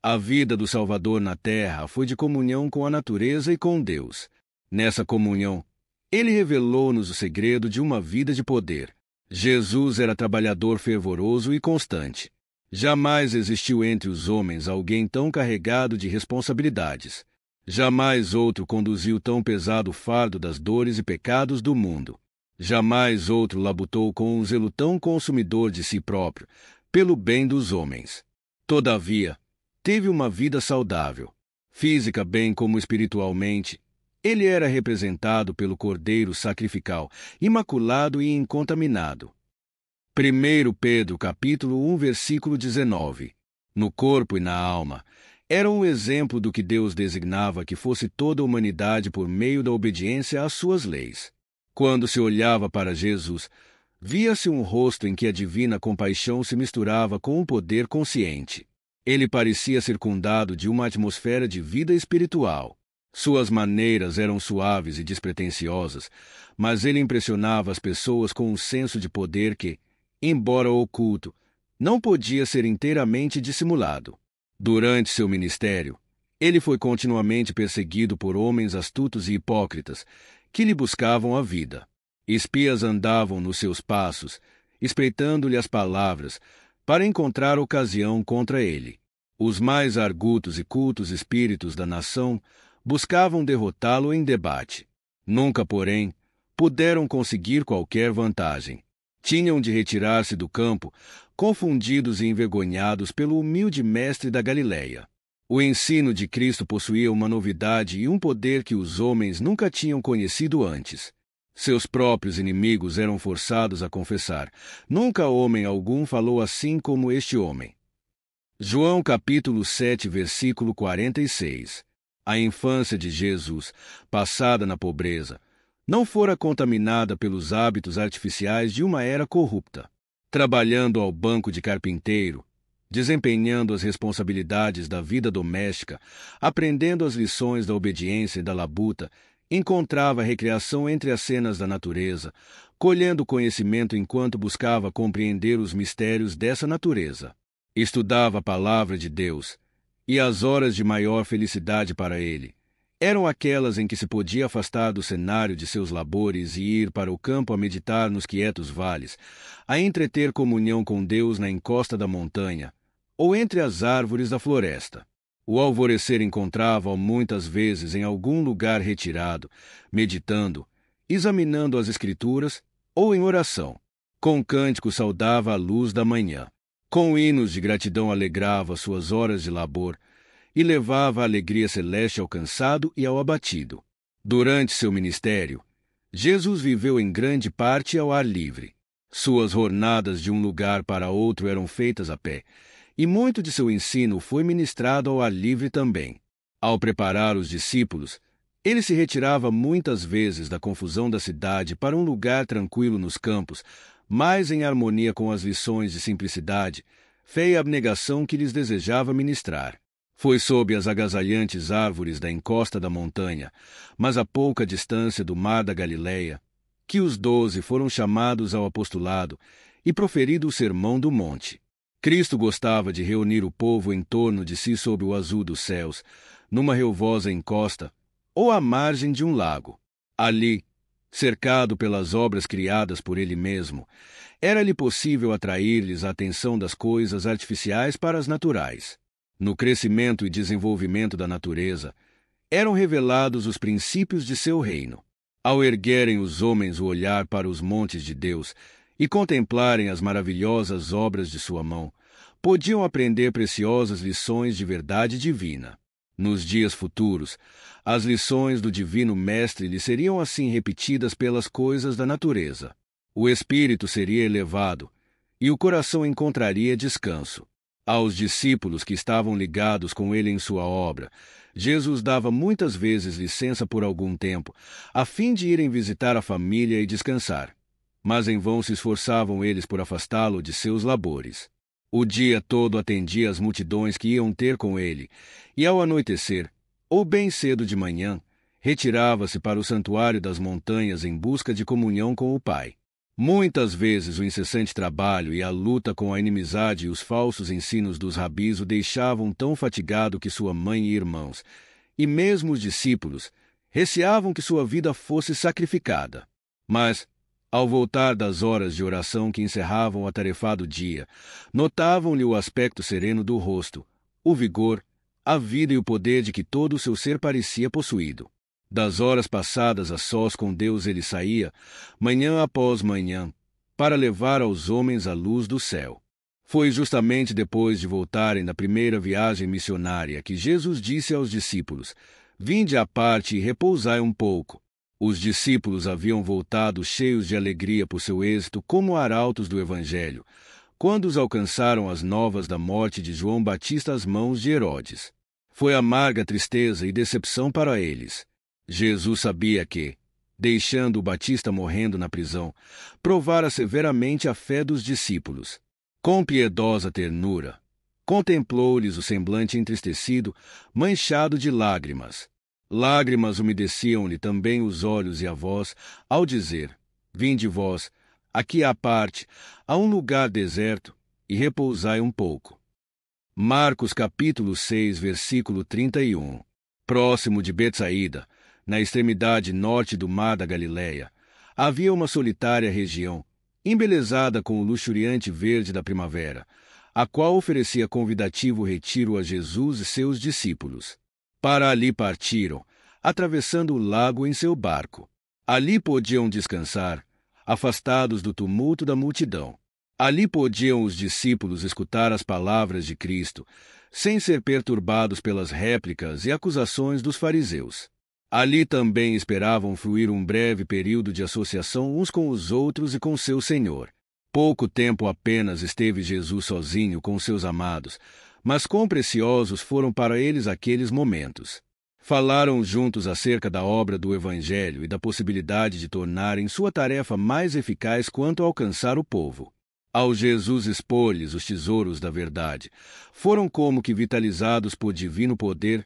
A vida do Salvador na terra foi de comunhão com a natureza e com Deus. Nessa comunhão, ele revelou-nos o segredo de uma vida de poder. Jesus era trabalhador fervoroso e constante. Jamais existiu entre os homens alguém tão carregado de responsabilidades. Jamais outro conduziu tão pesado fardo das dores e pecados do mundo. Jamais outro labutou com um zelo tão consumidor de si próprio, pelo bem dos homens. Todavia, teve uma vida saudável, física bem como espiritualmente. Ele era representado pelo Cordeiro sacrificial, imaculado e incontaminado. 1 Pedro capítulo 1, versículo 19. No corpo e na alma, era um exemplo do que Deus designava que fosse toda a humanidade por meio da obediência às suas leis. Quando se olhava para Jesus, via-se um rosto em que a divina compaixão se misturava com um poder consciente. Ele parecia circundado de uma atmosfera de vida espiritual. Suas maneiras eram suaves e despretensiosas, mas ele impressionava as pessoas com um senso de poder que, embora oculto, não podia ser inteiramente dissimulado. Durante seu ministério, ele foi continuamente perseguido por homens astutos e hipócritas, que lhe buscavam a vida. Espias andavam nos seus passos, espreitando-lhe as palavras, para encontrar ocasião contra ele. Os mais argutos e cultos espíritos da nação buscavam derrotá-lo em debate. Nunca, porém, puderam conseguir qualquer vantagem. Tinham de retirar-se do campo, confundidos e envergonhados pelo humilde mestre da Galileia. O ensino de Cristo possuía uma novidade e um poder que os homens nunca tinham conhecido antes. Seus próprios inimigos eram forçados a confessar: nunca homem algum falou assim como este homem. João capítulo 7, versículo 46. A infância de Jesus, passada na pobreza, não fora contaminada pelos hábitos artificiais de uma era corrupta. Trabalhando ao banco de carpinteiro, desempenhando as responsabilidades da vida doméstica, aprendendo as lições da obediência e da labuta, encontrava recreação entre as cenas da natureza, colhendo conhecimento enquanto buscava compreender os mistérios dessa natureza. Estudava a palavra de Deus, e as horas de maior felicidade para ele eram aquelas em que se podia afastar do cenário de seus labores e ir para o campo a meditar nos quietos vales, a entreter comunhão com Deus na encosta da montanha, ou entre as árvores da floresta. O alvorecer encontrava-o muitas vezes em algum lugar retirado, meditando, examinando as Escrituras ou em oração. Com cântico saudava a luz da manhã. Com hinos de gratidão alegrava suas horas de labor e levava a alegria celeste ao cansado e ao abatido. Durante seu ministério, Jesus viveu em grande parte ao ar livre. Suas jornadas de um lugar para outro eram feitas a pé, e muito de seu ensino foi ministrado ao ar livre também. Ao preparar os discípulos, ele se retirava muitas vezes da confusão da cidade para um lugar tranquilo nos campos, mais em harmonia com as lições de simplicidade, fé e abnegação que lhes desejava ministrar. Foi sob as agasalhantes árvores da encosta da montanha, mas a pouca distância do mar da Galileia, que os 12 foram chamados ao apostolado e proferido o sermão do monte. Cristo gostava de reunir o povo em torno de si sob o azul dos céus, numa relvosa encosta, ou à margem de um lago. Ali, cercado pelas obras criadas por ele mesmo, era-lhe possível atrair-lhes a atenção das coisas artificiais para as naturais. No crescimento e desenvolvimento da natureza, eram revelados os princípios de seu reino. Ao erguerem os homens o olhar para os montes de Deus e contemplarem as maravilhosas obras de sua mão, podiam aprender preciosas lições de verdade divina. Nos dias futuros, as lições do Divino Mestre lhe seriam assim repetidas pelas coisas da natureza. O espírito seria elevado e o coração encontraria descanso. Aos discípulos que estavam ligados com ele em sua obra, Jesus dava muitas vezes licença por algum tempo, a fim de irem visitar a família e descansar. Mas em vão se esforçavam eles por afastá-lo de seus labores. O dia todo atendia às multidões que iam ter com ele, e ao anoitecer, ou bem cedo de manhã, retirava-se para o santuário das montanhas em busca de comunhão com o Pai. Muitas vezes o incessante trabalho e a luta com a inimizade e os falsos ensinos dos rabis o deixavam tão fatigado que sua mãe e irmãos, e mesmo os discípulos, receavam que sua vida fosse sacrificada. Mas, ao voltar das horas de oração que encerravam o atarefado dia, notavam-lhe o aspecto sereno do rosto, o vigor, a vida e o poder de que todo o seu ser parecia possuído. Das horas passadas a sós com Deus ele saía, manhã após manhã, para levar aos homens a luz do céu. Foi justamente depois de voltarem da primeira viagem missionária que Jesus disse aos discípulos: "Vinde à parte e repousai um pouco." Os discípulos haviam voltado cheios de alegria por seu êxito como arautos do Evangelho, quando os alcançaram as novas da morte de João Batista às mãos de Herodes. Foi amarga tristeza e decepção para eles. Jesus sabia que, deixando o Batista morrendo na prisão, provara severamente a fé dos discípulos. Com piedosa ternura, contemplou-lhes o semblante entristecido, manchado de lágrimas. Lágrimas umedeciam-lhe também os olhos e a voz, ao dizer: "Vinde vós, aqui à parte, a um lugar deserto, e repousai um pouco." Marcos capítulo 6, versículo 31. Próximo de Betsaída, na extremidade norte do mar da Galileia, havia uma solitária região, embelezada com o luxuriante verde da primavera, a qual oferecia convidativo retiro a Jesus e seus discípulos. Para ali partiram, atravessando o lago em seu barco. Ali podiam descansar, afastados do tumulto da multidão. Ali podiam os discípulos escutar as palavras de Cristo, sem ser perturbados pelas réplicas e acusações dos fariseus. Ali também esperavam fluir um breve período de associação uns com os outros e com seu Senhor. Pouco tempo apenas esteve Jesus sozinho com seus amados, mas quão preciosos foram para eles aqueles momentos. Falaram juntos acerca da obra do Evangelho e da possibilidade de tornarem sua tarefa mais eficaz quanto a alcançar o povo. Ao Jesus expor-lhes os tesouros da verdade, foram como que vitalizados por divino poder,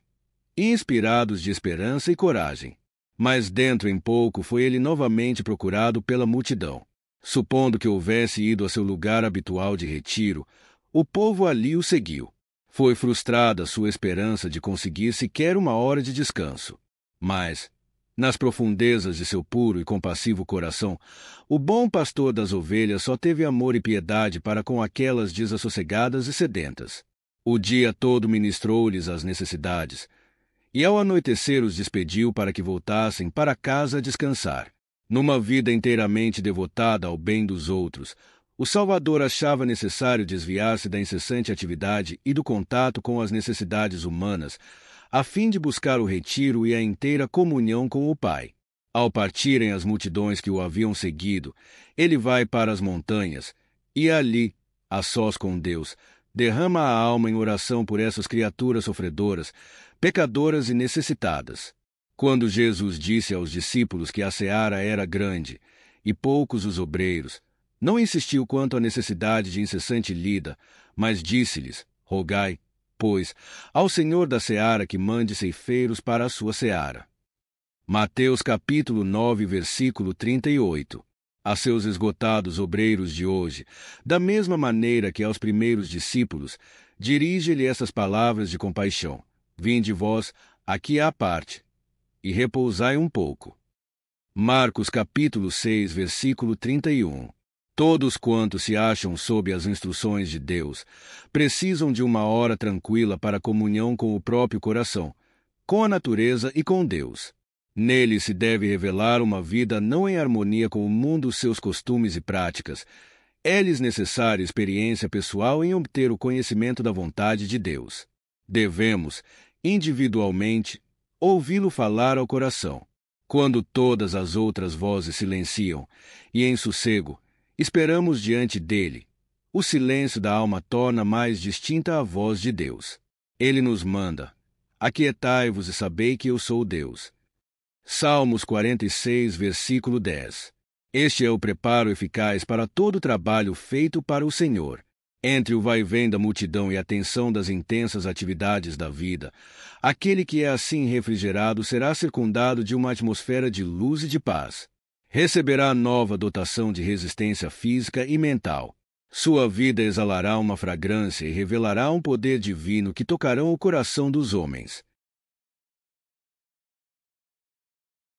inspirados de esperança e coragem. Mas dentro em pouco foi ele novamente procurado pela multidão. Supondo que houvesse ido a seu lugar habitual de retiro, o povo ali o seguiu. Foi frustrada sua esperança de conseguir sequer uma hora de descanso. Mas, nas profundezas de seu puro e compassivo coração, o bom pastor das ovelhas só teve amor e piedade para com aquelas desassossegadas e sedentas. O dia todo ministrou-lhes as necessidades, e ao anoitecer os despediu para que voltassem para casa a descansar. Numa vida inteiramente devotada ao bem dos outros, o Salvador achava necessário desviar-se da incessante atividade e do contato com as necessidades humanas, a fim de buscar o retiro e a inteira comunhão com o Pai. Ao partirem as multidões que o haviam seguido, ele vai para as montanhas, e ali, a sós com Deus, derrama a alma em oração por essas criaturas sofredoras, pecadoras e necessitadas. Quando Jesus disse aos discípulos que a seara era grande, e poucos os obreiros, não insistiu quanto à necessidade de incessante lida, mas disse-lhes: "Rogai, pois, ao Senhor da seara que mande ceifeiros para a sua seara." Mateus capítulo 9, versículo 38. A seus esgotados obreiros de hoje, da mesma maneira que aos primeiros discípulos, dirige-lhe essas palavras de compaixão: "Vinde vós, aqui à parte, e repousai um pouco." Marcos capítulo 6, versículo 31. Todos quantos se acham sob as instruções de Deus precisam de uma hora tranquila para comunhão com o próprio coração, com a natureza e com Deus. Nele se deve revelar uma vida não em harmonia com o mundo, seus costumes e práticas. É-lhes necessária experiência pessoal em obter o conhecimento da vontade de Deus. Devemos, individualmente, ouvi-lo falar ao coração. Quando todas as outras vozes silenciam, e em sossego, esperamos diante dele, o silêncio da alma torna mais distinta a voz de Deus. Ele nos manda: "Aquietai-vos e sabei que eu sou Deus." Salmos 46, versículo 10. Este é o preparo eficaz para todo o trabalho feito para o Senhor. Entre o vai-vém da multidão e a tensão das intensas atividades da vida, aquele que é assim refrigerado será circundado de uma atmosfera de luz e de paz. Receberá nova dotação de resistência física e mental. Sua vida exalará uma fragrância e revelará um poder divino que tocarão o coração dos homens.